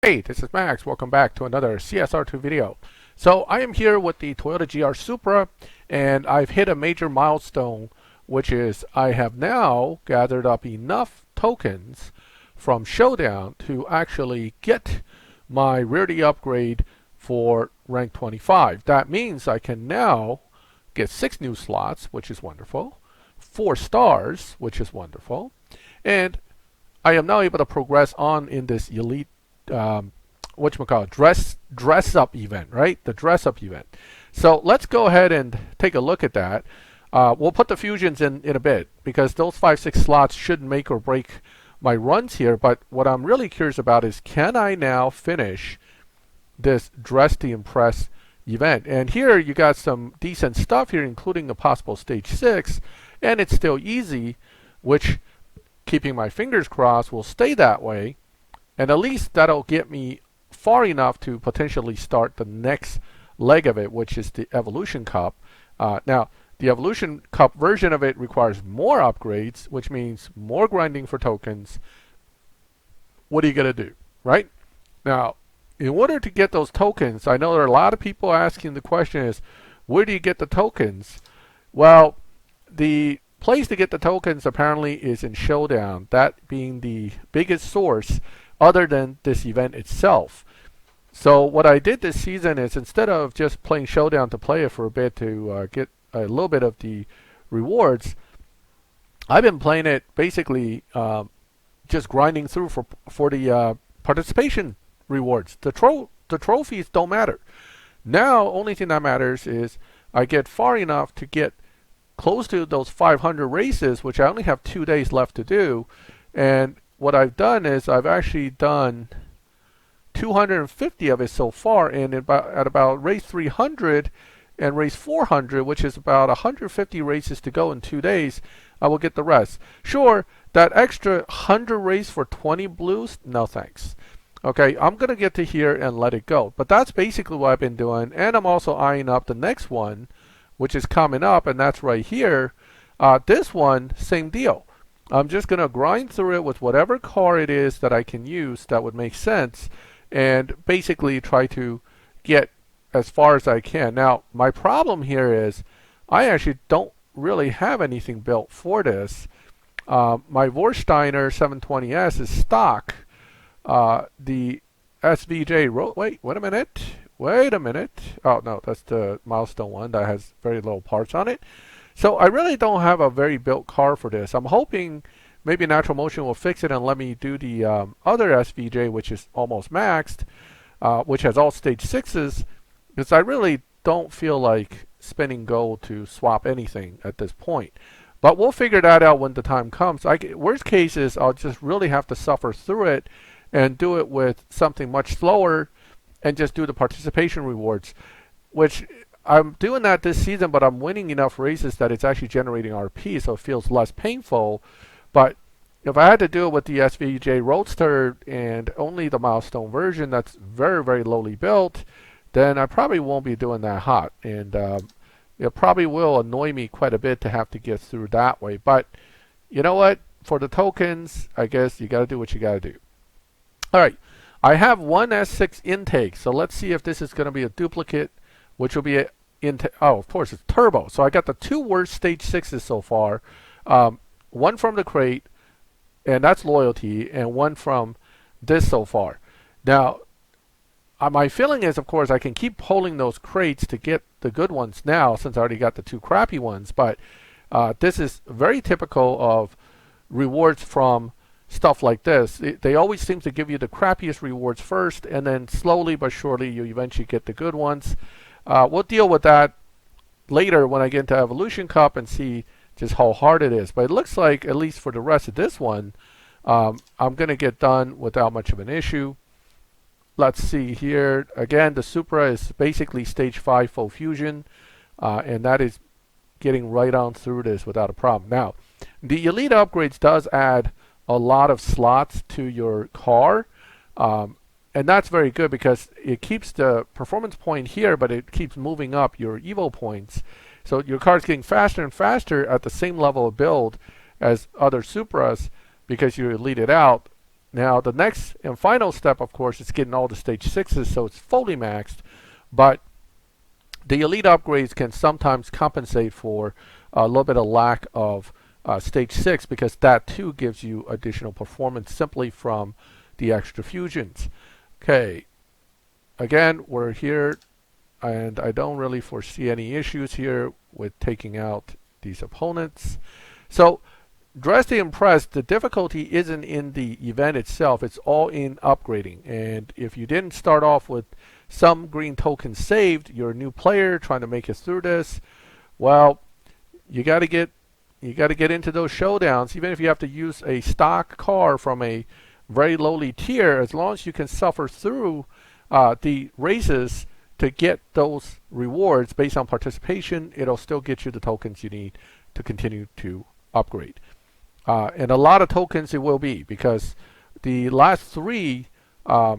Hey, this is Max. Welcome back to another CSR2 video. So I am here with the Toyota GR Supra, and I've hit a major milestone, which is I have now gathered up enough tokens from Showdown to actually get my rarity upgrade for rank 25. That means I can now get 6 new slots, which is wonderful, 4 stars, which is wonderful, and I am now able to progress on in this elite whatchamacallit, dress up event, right? The dress up event. So let's go ahead and take a look at that. We'll put the fusions in a bit because those 5-6 slots shouldn't make or break my runs here. But what I'm really curious about is, can I now finish this dress to impress event? And here you got some decent stuff here, including a possible stage 6, and it's still easy, which, keeping my fingers crossed, will stay that way. And at least that'll get me far enough to potentially start the next leg of it, which is the Evolution Cup. Now, the Evolution Cup version of it requires more upgrades, which means more grinding for tokens. What are you going to do, right? Now, in order to get those tokens, I know there are a lot of people asking the question is, where do you get the tokens? Well, the place to get the tokens apparently is in Showdown, that being the biggest source other than this event itself. So what I did this season is, instead of just playing Showdown to play it for a bit to get a little bit of the rewards, I've been playing it basically just grinding through for the participation rewards. The trophies don't matter. Now, only thing that matters is I get far enough to get close to those 500 races, which I only have 2 days left to do. And what I've done is I've actually done 250 of it so far, and at about race 300 and race 400, which is about 150 races to go in 2 days, I will get the rest. Sure, that extra 100 race for 20 blues, no thanks. Okay, I'm going to get to here and let it go. But that's basically what I've been doing, and I'm also eyeing up the next one, which is coming up, and that's right here. This one, same deal. I'm just going to grind through it with whatever car it is that I can use that would make sense, and basically try to get as far as I can. Now, my problem here is I actually don't really have anything built for this. My Vorsteiner 720S is stock. The SVJ wait a minute. Oh no, that's the milestone one that has very little parts on it. So I really don't have a very built car for this. I'm hoping maybe Natural Motion will fix it and let me do the other SVJ, which is almost maxed, which has all stage 6s, because I really don't feel like spending gold to swap anything at this point. But we'll figure that out when the time comes. Worst case is I'll just really have to suffer through it and do it with something much slower and just do the participation rewards, which I'm doing that this season, but I'm winning enough races that it's actually generating RP, so it feels less painful. But if I had to do it with the SVJ Roadster and only the milestone version that's very, very lowly built, then I probably won't be doing that hot. And it probably will annoy me quite a bit to have to get through that way. But you know what? For the tokens, I guess you got to do what you got to do. All right. I have one S6 intake, so let's see if this is going to be a duplicate, which will be oh, of course, it's turbo. So I got the 2 worst stage 6s so far. One from the crate, and that's loyalty, and one from this so far. Now, my feeling is, of course, I can keep pulling those crates to get the good ones now, since I already got the 2 crappy ones. But this is very typical of rewards from stuff like this. They always seem to give you the crappiest rewards first, and then slowly but surely you eventually get the good ones. We'll deal with that later when I get into Evolution Cup and see just how hard it is. But it looks like, at least for the rest of this one, I'm going to get done without much of an issue. Let's see here. Again, the Supra is basically stage 5 full fusion, and that is getting right on through this without a problem. Now, the Elite upgrades does add a lot of slots to your car, and that's very good because it keeps the performance point here, but it keeps moving up your Evo points. So your car's getting faster and faster at the same level of build as other Supras because you elite it out. Now the next and final step, of course, is getting all the stage 6s so it's fully maxed, but the elite upgrades can sometimes compensate for a little bit of lack of stage 6 because that too gives you additional performance simply from the extra fusions. Okay, again, we're here and I don't really foresee any issues here with taking out these opponents. So Dress to Impress, the difficulty isn't in the event itself, it's all in upgrading. And if you didn't start off with some green tokens saved, you're a new player trying to make it through this, well, you got to get into those showdowns. Even if you have to use a stock car from a very lowly tier, as long as you can suffer through the races to get those rewards based on participation, it'll still get you the tokens you need to continue to upgrade. And a lot of tokens it will be, because the last three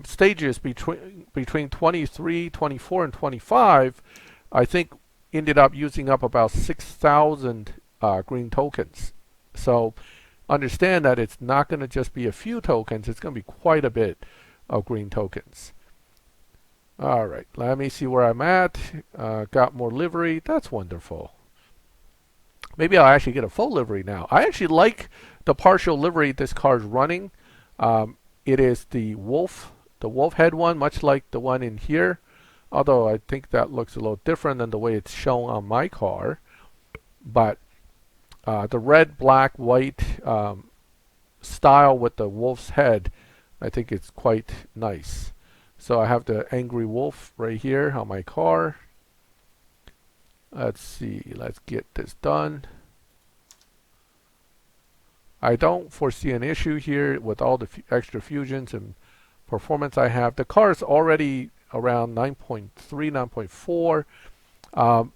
stages between 23, 24, and 25, I think ended up using up about 6,000 green tokens. So understand that it's not going to just be a few tokens, it's going to be quite a bit of green tokens. All right, let me see where I'm at. Got more livery, that's wonderful. Maybe I'll actually get a full livery now. I actually like the partial livery this car is running. It is the wolf head one, much like the one in here. Although I think that looks a little different than the way it's shown on my car. But the red, black, white style with the wolf's head, I think it's quite nice. So I have the angry wolf right here on my car. Let's see, let's get this done. I don't foresee an issue here with all the extra fusions and performance I have. The car is already around 9.3, 9.4.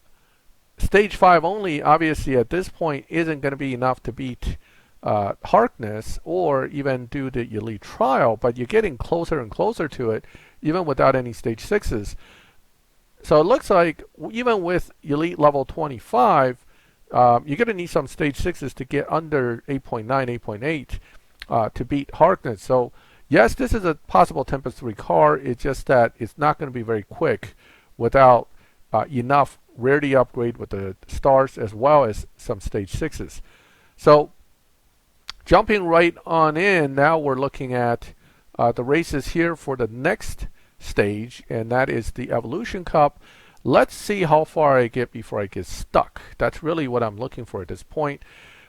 Stage 5 only, obviously at this point, isn't going to be enough to beat Harkness or even do the elite trial, but you're getting closer and closer to it, even without any stage 6s. So it looks like even with elite level 25, you're going to need some stage 6s to get under 8.9, 8.8 to beat Harkness. So yes, this is a possible Tempest 3 car. It's just that it's not going to be very quick without enough rarity upgrade with the stars as well as some stage 6s. So jumping right on in, now we're looking at the races here for the next stage, and that is the Evolution Cup. Let's see how far I get before I get stuck. That's really what I'm looking for at this point.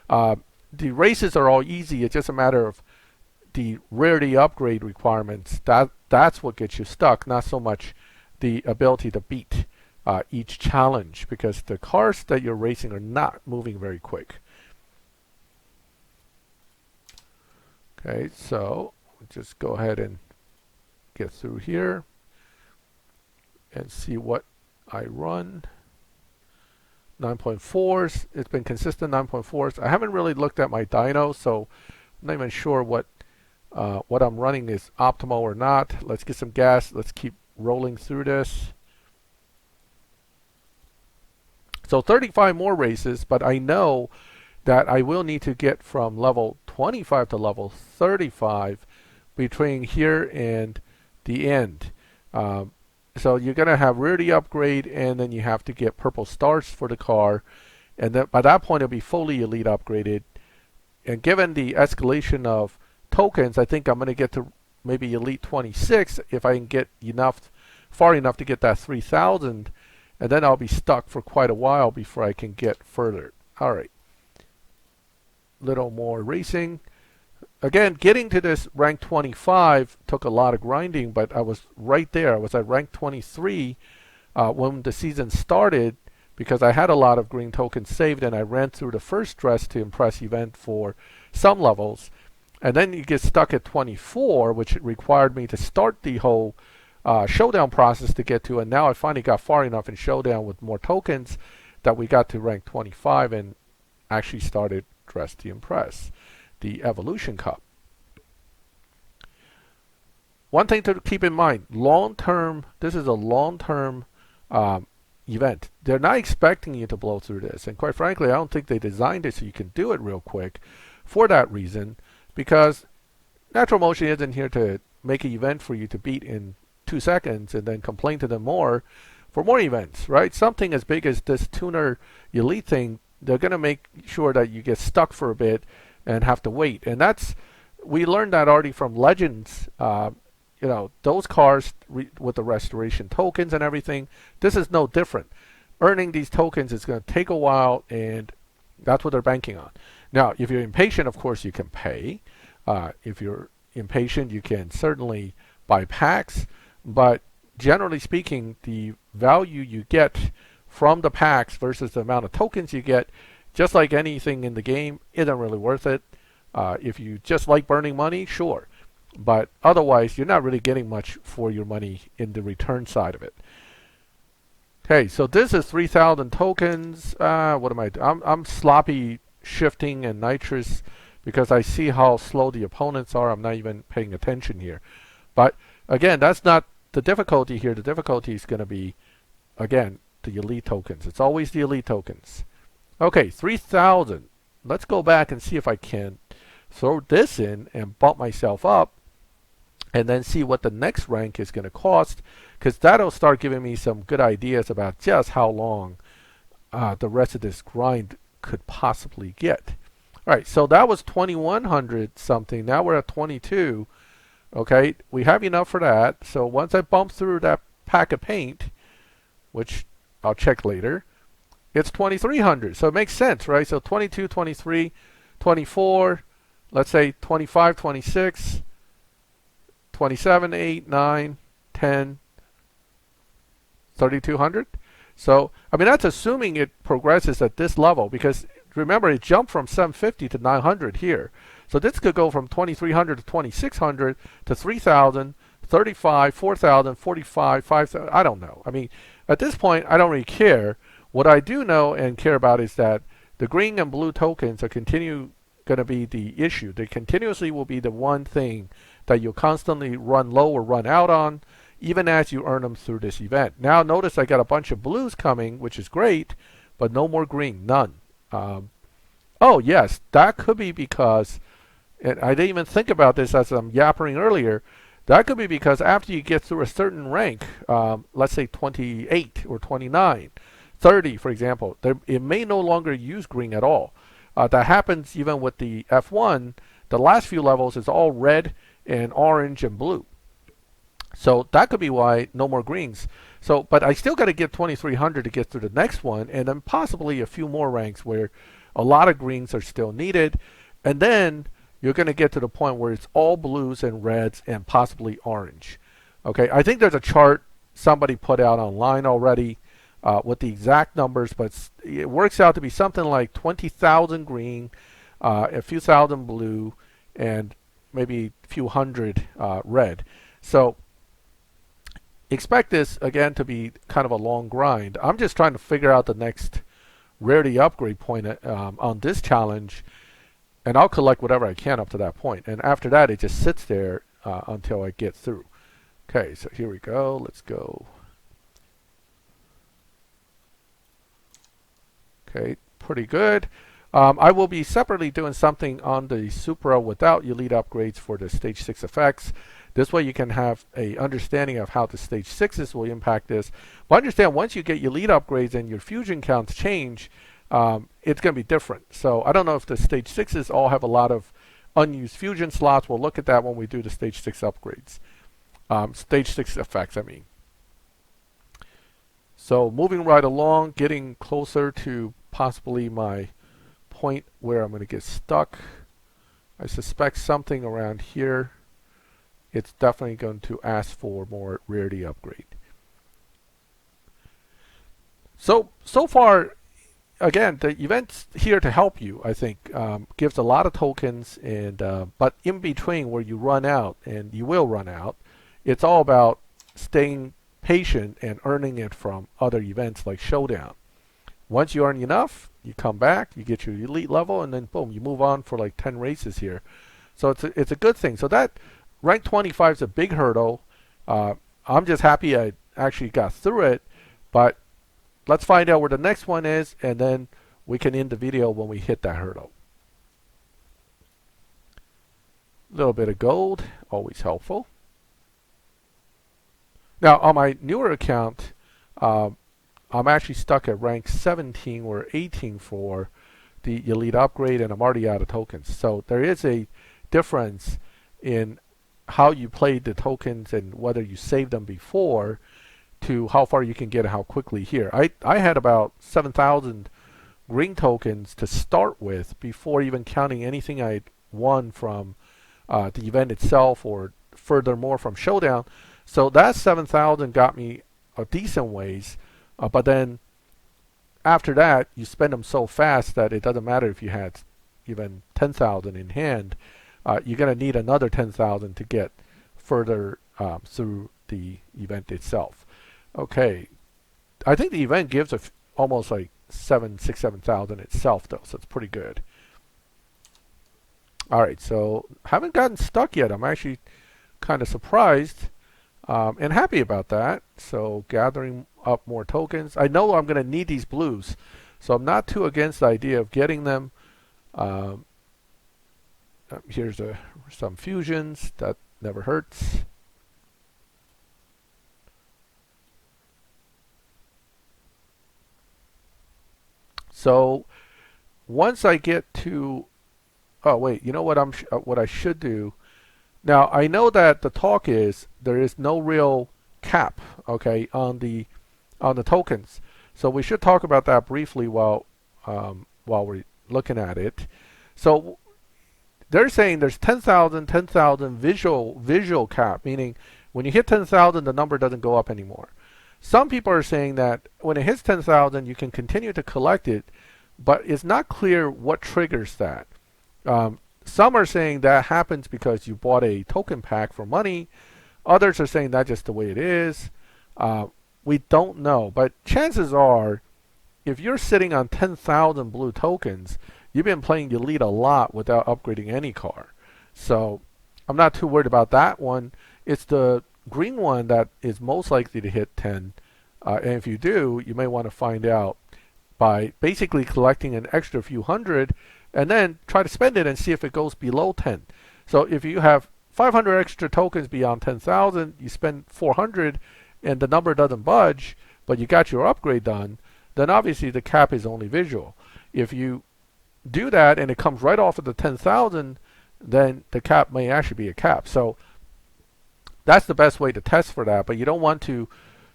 The races are all easy. It's just a matter of the rarity upgrade requirements. That's what gets you stuck, not so much the ability to beat each challenge, because the cars that you're racing are not moving very quick. Okay, so just go ahead and get through here and see what I run. 9.4s, it's been consistent 9.4s. I haven't really looked at my dyno, so I'm not even sure what I'm running is optimal or not. Let's get some gas. Let's keep rolling through this. So 35 more races, but I know that I will need to get from level 25 to level 35 between here and the end. So you're going to have rarity upgrade, and then you have to get purple stars for the car, and then by that point it'll be fully elite upgraded. And given the escalation of tokens, I think I'm going to get to maybe elite 26 if I can get far enough to get that 3,000, and then I'll be stuck for quite a while before I can get further. All right, little more racing. Again, getting to this rank 25 took a lot of grinding, but I was right there. I was at rank 23 when the season started, because I had a lot of green tokens saved, and I ran through the first Dress to Impress event for some levels. And then you get stuck at 24, which required me to start the whole showdown process to get to, and now I finally got far enough in showdown with more tokens that we got to rank 25 and actually started Dress to Impress, the Evolution Cup. One thing to keep in mind, long-term, this is a long-term event. They're not expecting you to blow through this, and quite frankly, I don't think they designed it so you can do it real quick for that reason, because Natural Motion isn't here to make an event for you to beat in 2 seconds and then complain to them more for more events, right? Something as big as this tuner elite thing, they're going to make sure that you get stuck for a bit and have to wait. And we learned that already from Legends. Those cars with the restoration tokens and everything, this is no different. Earning these tokens is going to take a while, and that's what they're banking on. Now, if you're impatient, of course, you can pay. If you're impatient, you can certainly buy packs, but generally speaking, the value you get from the packs versus the amount of tokens you get, just like anything in the game, isn't really worth it. If you just like burning money, sure. But otherwise, you're not really getting much for your money in the return side of it. Okay, so this is 3,000 tokens. What am I doing? I'm sloppy shifting and nitrous because I see how slow the opponents are. I'm not even paying attention here. But again, that's not the difficulty here. The difficulty is going to be, again, the elite tokens. It's always the elite tokens. Okay, 3,000. Let's go back and see if I can throw this in and bump myself up and then see what the next rank is going to cost, because that'll start giving me some good ideas about just how long the rest of this grind could possibly get. All right, so that was 2,100 something. Now we're at 22. Okay, we have enough for that. So once I bump through that pack of paint, which I'll check later, it's 2,300. So it makes sense, right? So 22, 23, 24, let's say 25, 26, 27, 8, 9, 10, 3,200. So, I mean, that's assuming it progresses at this level, because remember, it jumped from 750 to 900 here. So this could go from 2,300 to 2,600 to 3,000, 35, 4,000, 45, 5,000. I don't know. I mean, at this point, I don't really care. What I do know and care about is that the green and blue tokens are going to be the issue. They continuously will be the one thing that you'll constantly run low or run out on, even as you earn them through this event. Now notice I got a bunch of blues coming, which is great, but no more green, none. Oh yes, that could be because, and I didn't even think about this as I'm yapping earlier, that could be because after you get through a certain rank, let's say 28 or 29, 30 for example, it may no longer use green at all. That happens even with the F1. The last few levels is all red and orange and blue. So that could be why no more greens. So, but I still got to get 2,300 to get through the next one, and then possibly a few more ranks where a lot of greens are still needed. And then you're going to get to the point where it's all blues and reds and possibly orange. Okay, I think there's a chart somebody put out online already with the exact numbers, but it works out to be something like 20,000 green, a few thousand blue, and maybe a few hundred red. So expect this again to be kind of a long grind. I'm just trying to figure out the next rarity upgrade point on this challenge, and I'll collect whatever I can up to that point. And after that, it just sits there until I get through. Okay, so here we go. Let's go. Okay, pretty good. I will be separately doing something on the Supra without elite upgrades for the stage 6 effects. This way you can have a understanding of how the stage 6s will impact this. But understand, once you get elite upgrades and your fusion counts change, it's going to be different. So I don't know if the stage 6s all have a lot of unused fusion slots. We'll look at that when we do the stage 6 upgrades. Stage 6 effects, I mean. So moving right along, getting closer to possibly my point where I'm going to get stuck. I suspect something around here. It's definitely going to ask for more rarity upgrade. So far, again, the event's here to help you, I think. Gives a lot of tokens, and but in between where you run out, and you will run out, it's all about staying patient and earning it from other events like Showdown. Once you earn enough, you come back, you get your elite level, and then boom, you move on for like 10 races here. So it's a good thing. So that rank 25 is a big hurdle. I'm just happy I actually got through it, but let's find out where the next one is, and then we can end the video when we hit that hurdle. A little bit of gold, always helpful. Now on my newer account, I'm actually stuck at rank 17 or 18 for the elite upgrade, and I'm already out of tokens. So there is a difference in how you played the tokens and whether you saved them before to how far you can get and how quickly here. I had about 7,000 green tokens to start with before even counting anything I'd won from the event itself or furthermore from Showdown. So that 7,000 got me a decent ways, but then after that you spend them so fast that it doesn't matter if you had even 10,000 in hand. You're going to need another 10,000 to get further through the event itself. Okay, I think the event gives almost like 7,000 itself though, so it's pretty good. Alright, so haven't gotten stuck yet. I'm actually kind of surprised and happy about that. So gathering up more tokens. I know I'm going to need these blues, so I'm not too against the idea of getting them. Here's some fusions. That never hurts. So once I get to, oh wait, you know what what I should do. Now I know that the talk is there is no real cap, okay, on the tokens. So we should talk about that briefly while we're looking at it. So they're saying there's 10,000 visual cap, meaning when you hit 10,000 the number doesn't go up anymore. Some people are saying that when it hits 10,000 you can continue to collect it, but it's not clear what triggers that. Some are saying that happens because you bought a token pack for money. Others are saying that's just the way it is. We don't know, but chances are if you're sitting on 10,000 blue tokens, you've been playing Elite a lot without upgrading any car. So I'm not too worried about that one. It's the green one that is most likely to hit 10. And if you do, you may want to find out by basically collecting an extra few hundred and then try to spend it and see if it goes below 10. So if you have 500 extra tokens beyond 10,000, you spend 400 and the number doesn't budge, but you got your upgrade done, then obviously the cap is only visual. If you do that and it comes right off of the 10,000, then the cap may actually be a cap. So that's the best way to test for that, but you don't want to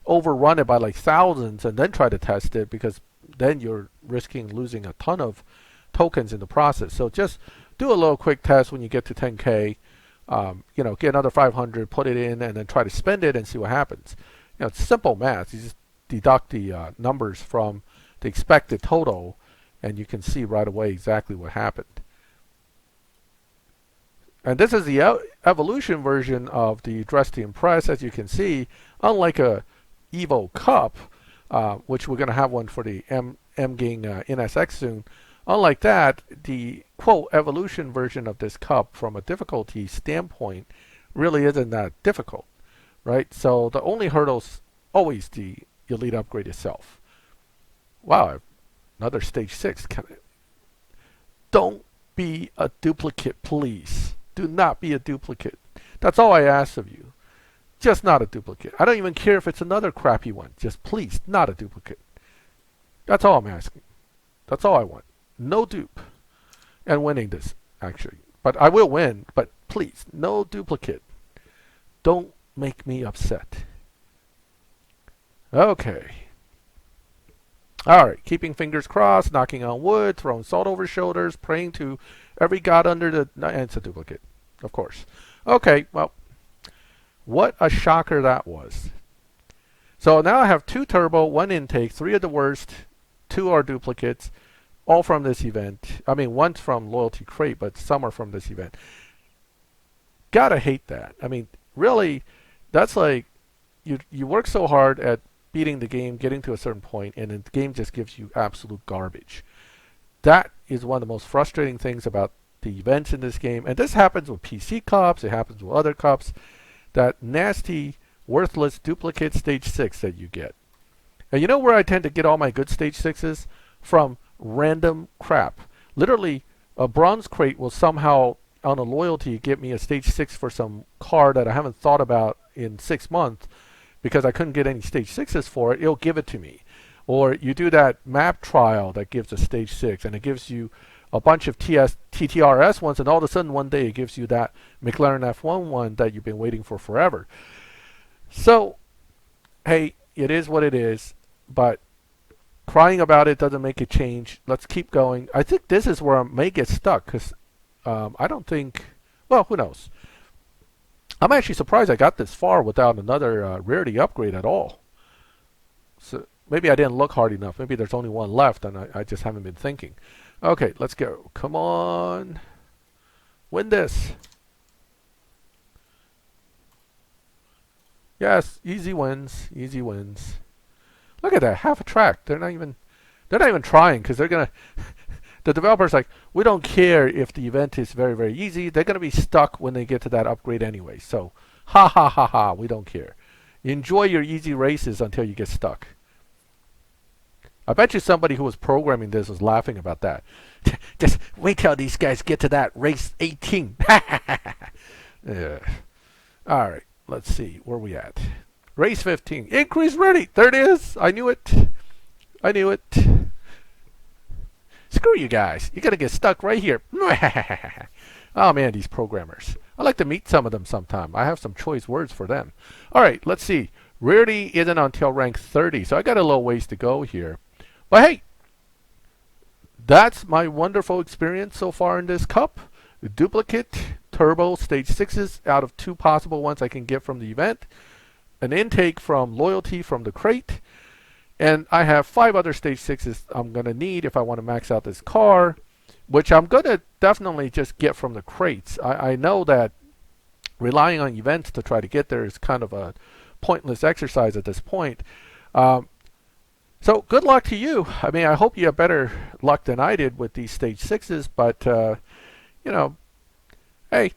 overrun it by like thousands and then try to test it, because then you're risking losing a ton of tokens in the process. So just do a little quick test when you get to 10K. Get another 500, put it in, and then try to spend it and see what happens. It's simple math. You just deduct the numbers from the expected total, and you can see right away exactly what happened. And this is the evolution version of the Dress to Impress. As you can see, unlike a Evo Cup, which we're going to have one for the M-Gang NSX soon, unlike that, the quote evolution version of this cup from a difficulty standpoint really isn't that difficult, right? So the only hurdle's always the elite upgrade itself. Wow, another stage 6. Don't be a duplicate, please. Do not be a duplicate. That's all I ask of you. Just not a duplicate. I don't even care if it's another crappy one. Just please, not a duplicate. That's all I'm asking. That's all I want. No dupe. And winning this, actually. But I will win, but please, no duplicate. Don't make me upset. Okay. Alright, keeping fingers crossed, knocking on wood, throwing salt over shoulders, praying to every god under the... And it's a duplicate, of course. Okay, well, what a shocker that was. So now I have 2 turbo, 1 intake, 3 of the worst, 2 are duplicates, all from this event. I mean, one's from Loyalty Crate, but some are from this event. Gotta hate that. I mean, really, that's like, you work so hard at beating the game, getting to a certain point, and the game just gives you absolute garbage. That is one of the most frustrating things about the events in this game. And this happens with PC cups, it happens with other cups. That nasty, worthless duplicate stage 6 that you get. And you know where I tend to get all my good stage 6s? From random crap. Literally, a bronze crate will somehow on a loyalty get me a stage 6 for some car that I haven't thought about in 6 months because I couldn't get any stage 6s for it, it'll give it to me. Or you do that map trial that gives a stage 6, and it gives you a bunch of TTRS ones, and all of a sudden one day it gives you that McLaren F1 one that you've been waiting for forever. So, hey, it is what it is, but crying about it doesn't make it change. Let's keep going. I think this is where I may get stuck, because I don't think, well, who knows. I'm actually surprised I got this far without another rarity upgrade at all. So maybe I didn't look hard enough. Maybe there's only one left and I just haven't been thinking. Okay, let's go. Come on. Win this. Yes, easy wins. Easy wins. Look at that, half a track. They're not even trying, because they're gonna the developer's like, we don't care if the event is very, very easy. They're gonna be stuck when they get to that upgrade anyway. So ha ha ha ha, we don't care. Enjoy your easy races until you get stuck. I bet you somebody who was programming this was laughing about that. Just wait till these guys get to that race 18. Yeah. All right, let's see where we at. Race 15. Increase ready. There it is. I knew it. I knew it. Screw you guys. You're going to get stuck right here. Oh, man, these programmers. I'd like to meet some of them sometime. I have some choice words for them. All right, let's see. Rarity isn't until rank 30, so I got a little ways to go here. But hey, that's my wonderful experience so far in this cup. Duplicate turbo stage 6s out of 2 possible ones I can get from the event. An intake from loyalty from the crate. And I have 5 other stage 6s I'm going to need if I want to max out this car, which I'm going to definitely just get from the crates. I know that relying on events to try to get there is kind of a pointless exercise at this point. So good luck to you. I mean, I hope you have better luck than I did with these stage 6s, but, you know, hey,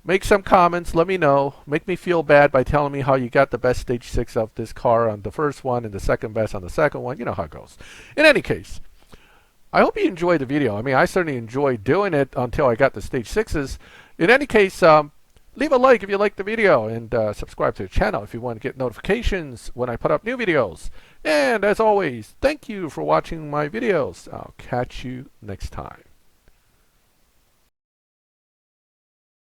make some comments, let me know. Make me feel bad by telling me how you got the best stage 6 of this car on the first one and the second best on the second one. You know how it goes. In any case, I hope you enjoyed the video. I mean, I certainly enjoyed doing it until I got the stage 6s. In any case, leave a like if you liked the video, and subscribe to the channel if you want to get notifications when I put up new videos. And as always, thank you for watching my videos. I'll catch you next time.